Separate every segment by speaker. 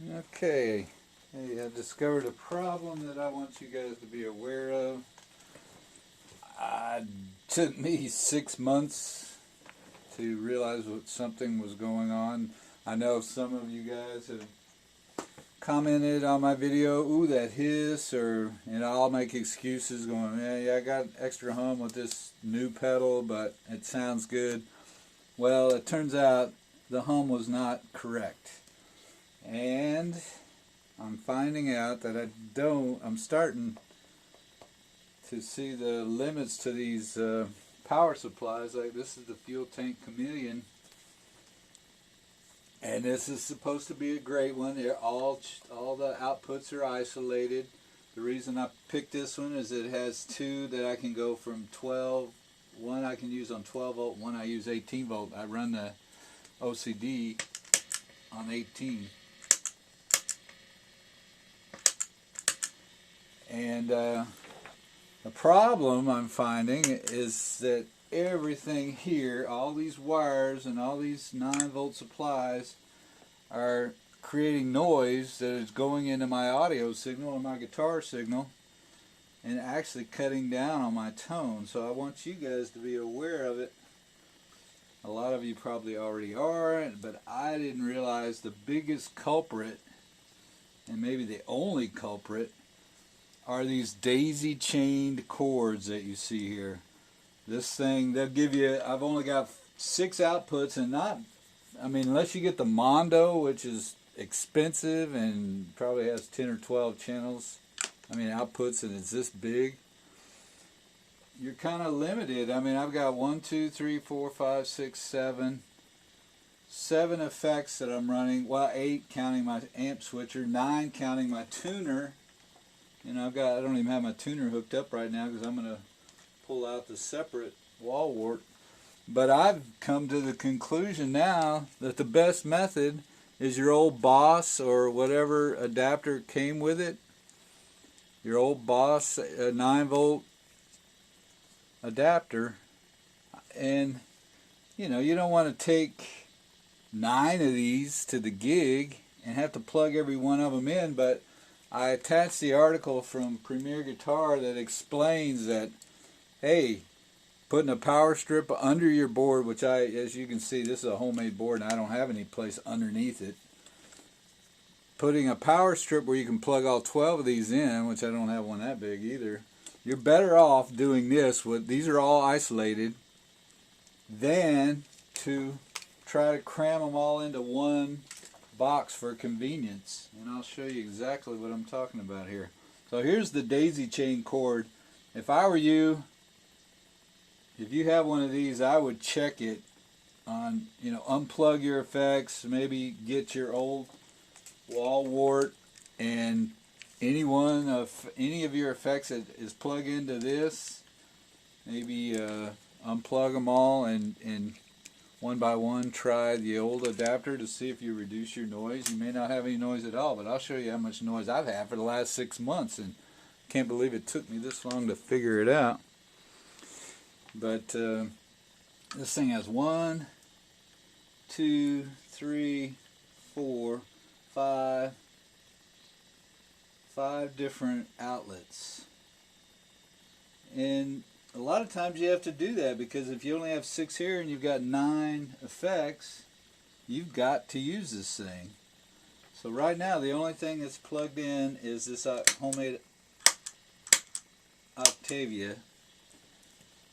Speaker 1: Okay, hey, I discovered a problem that I want you guys to be aware of. It took me 6 months to realize what something was going on. I know some of you guys have commented on my video, ooh, that hiss, or, I'll make excuses going, yeah, I got extra hum with this new pedal, but it sounds good. Well, it turns out the hum was not correct. And I'm finding out that I'm starting to see the limits to these power supplies. Like this is the fuel tank Chameleon. And this is supposed to be a great one. All the outputs are isolated. The reason I picked this one is it has two that I can go from 12. One I can use on 12 volt, one I use 18 volt. I run the OCD on 18. And the problem I'm finding is that everything here, all these wires and all these 9-volt supplies are creating noise that is going into my audio signal or my guitar signal and actually cutting down on my tone. So I want you guys to be aware of it. A lot of you probably already are, but I didn't realize the biggest culprit, and maybe the only culprit, are these daisy chained cords that you see here. This thing, they'll give you, I've only got 6 outputs, and unless you get the Mondo, which is expensive and probably has 10 or 12 channels, outputs, and it's this big, you're kind of limited. I've got 1, 2, 3, 4, 5, 6, 7 effects that I'm running. Well, 8 counting my amp switcher, 9 counting my tuner. I don't even have my tuner hooked up right now because I'm going to pull out the separate wall wart. But I've come to the conclusion now that the best method is your old Boss or whatever adapter came with it. Your old Boss 9-volt adapter. And, you don't want to take 9 of these to the gig and have to plug every one of them in, but I attached the article from Premier Guitar that explains that, hey, putting a power strip under your board, which as you can see, this is a homemade board and I don't have any place underneath it. Putting a power strip where you can plug all 12 of these in, which I don't have one that big either, you're better off doing this, these are all isolated, than to try to cram them all into one box for convenience. And I'll show you exactly what I'm talking about here. So here's the daisy chain cord. If I were you, if you have one of these, I would check it on, unplug your effects, maybe get your old wall wart and any of your effects that is plugged into this, maybe unplug them all and one by one try the old adapter to see if you reduce your noise. You may not have any noise at all, but I'll show you how much noise I've had for the last 6 months, and can't believe it took me this long to figure it out. But this thing has 1, 2, 3, 4, 5 different outlets. And a lot of times you have to do that because if you only have 6 here and you've got 9 effects, you've got to use this thing. So right now the only thing that's plugged in is this homemade Octavia.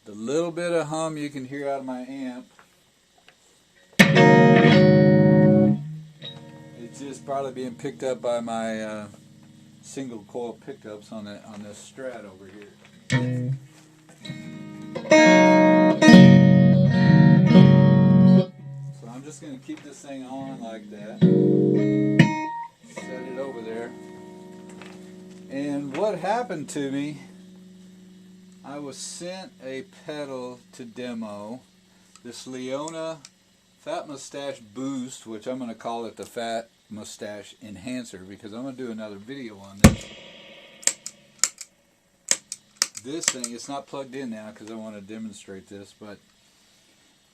Speaker 1: The little bit of hum you can hear out of my amp, it's just probably being picked up by my single coil pickups on this Strat over here. So I'm just going to keep this thing on like that. Set it over there. And what happened to me, I was sent a pedal to demo, this Leona Fat Mustache Boost, which I'm going to call it the Fat Mustache Enhancer because I'm going to do another video on this. This thing, it's not plugged in now because I want to demonstrate this, but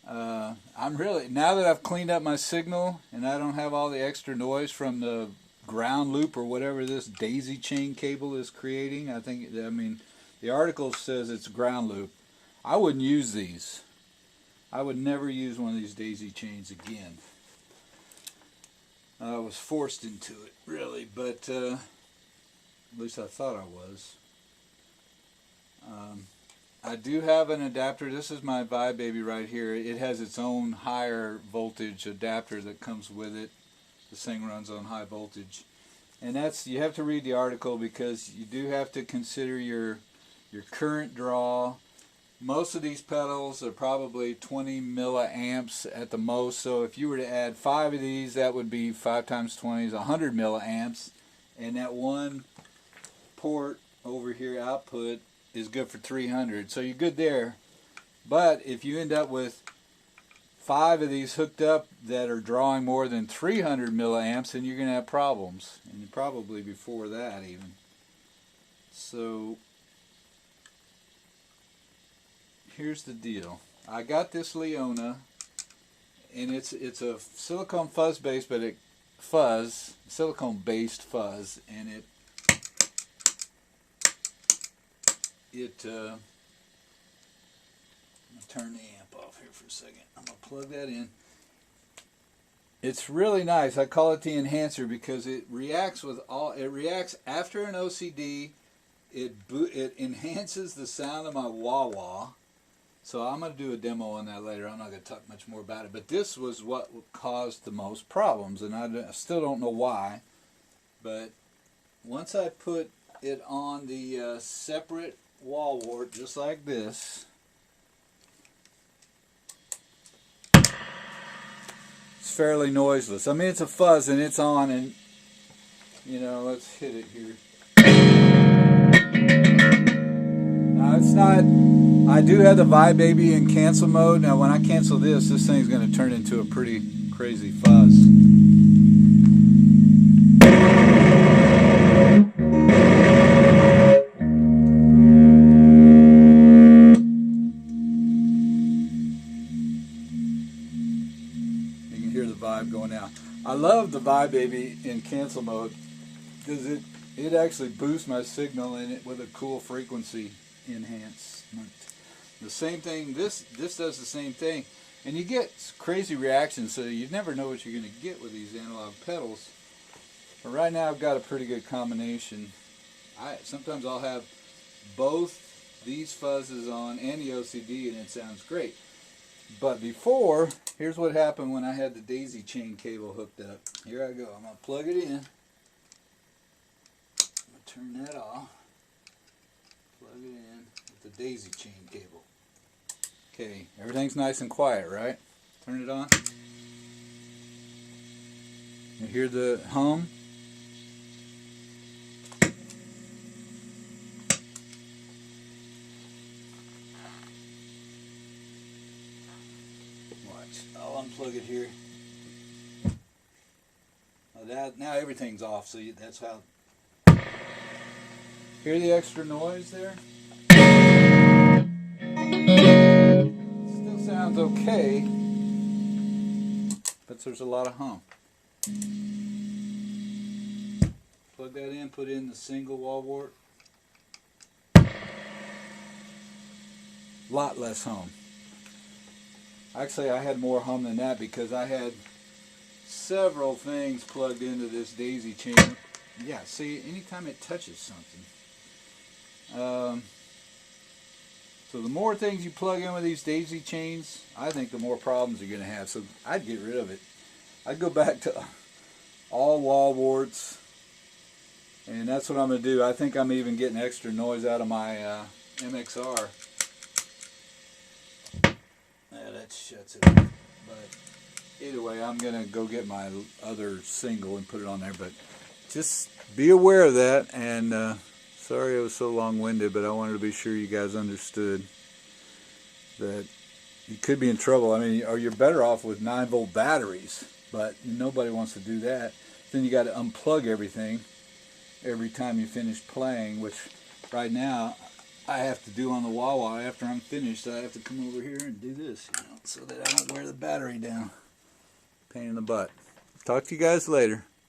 Speaker 1: I'm really, now that I've cleaned up my signal and I don't have all the extra noise from the ground loop or whatever this daisy chain cable is creating. I mean, the article says it's ground loop. I wouldn't use these. I would never use one of these daisy chains again. I was forced into it, really, but at least I thought I was. I do have an adapter. This is my Vibe Baby right here. It has its own higher voltage adapter that comes with it. This thing runs on high voltage. And you have to read the article because you do have to consider your current draw. Most of these pedals are probably 20 milliamps at the most. So if you were to add 5 of these, that would be 5 times 20 is 100 milliamps. And that one port over here, output, is good for 300. So you're good there. But if you end up with 5 of these hooked up that are drawing more than 300 milliamps, then you're going to have problems. And probably before that even. So here's the deal. I got this Leona, and it's a silicone fuzz base, but silicone based fuzz, and it I'll turn the amp off here for a second. I'm gonna plug that in. It's really nice. I call it the enhancer because it reacts after an OCD. It enhances the sound of my wah-wah. So I'm going to do a demo on that later. I'm not going to talk much more about it. But this was what caused the most problems, and I still don't know why. But once I put it on the separate wall wart, just like this, it's fairly noiseless. I mean, it's a fuzz, and it's on, and, you know, let's hit it here. Now, it's not... I do have the Vibe Baby in cancel mode. Now when I cancel this thing's going to turn into a pretty crazy fuzz. You can hear the vibe going out. I love the Vibe Baby in cancel mode because it actually boosts my signal in it with a cool frequency enhancement. The same thing, this does the same thing, and you get crazy reactions, so you never know what you're going to get with these analog pedals. But right now I've got a pretty good combination. Sometimes I'll have both these fuzzes on and the OCD, and it sounds great. But before, here's what happened when I had the daisy chain cable hooked up. Here I go. I'm going to plug it in. I'm going to turn that off. Plug it in with the daisy chain cable. Okay, everything's nice and quiet, right? Turn it on. You hear the hum? Watch. I'll unplug it here. Now everything's off, so that's how. Hear the extra noise there? Still sounds okay, but there's a lot of hum. Plug that in, put in the single wall wart. Lot less hum. Actually, I had more hum than that because I had several things plugged into this daisy chain. Yeah, see, anytime it touches something. So the more things you plug in with these daisy chains, I think the more problems you're going to have. So I'd get rid of it. I'd go back to all wall warts, and that's what I'm going to do. I think I'm even getting extra noise out of my MXR. Yeah, that shuts it off. But either way, I'm going to go get my other single and put it on there. But just be aware of that, and sorry I was so long-winded, but I wanted to be sure you guys understood that you could be in trouble. I mean, or you're better off with 9-volt batteries, but nobody wants to do that. Then you got to unplug everything every time you finish playing, which right now I have to do on the wah-wah. After I'm finished, I have to come over here and do this, you know, so that I don't wear the battery down. Pain in the butt. Talk to you guys later.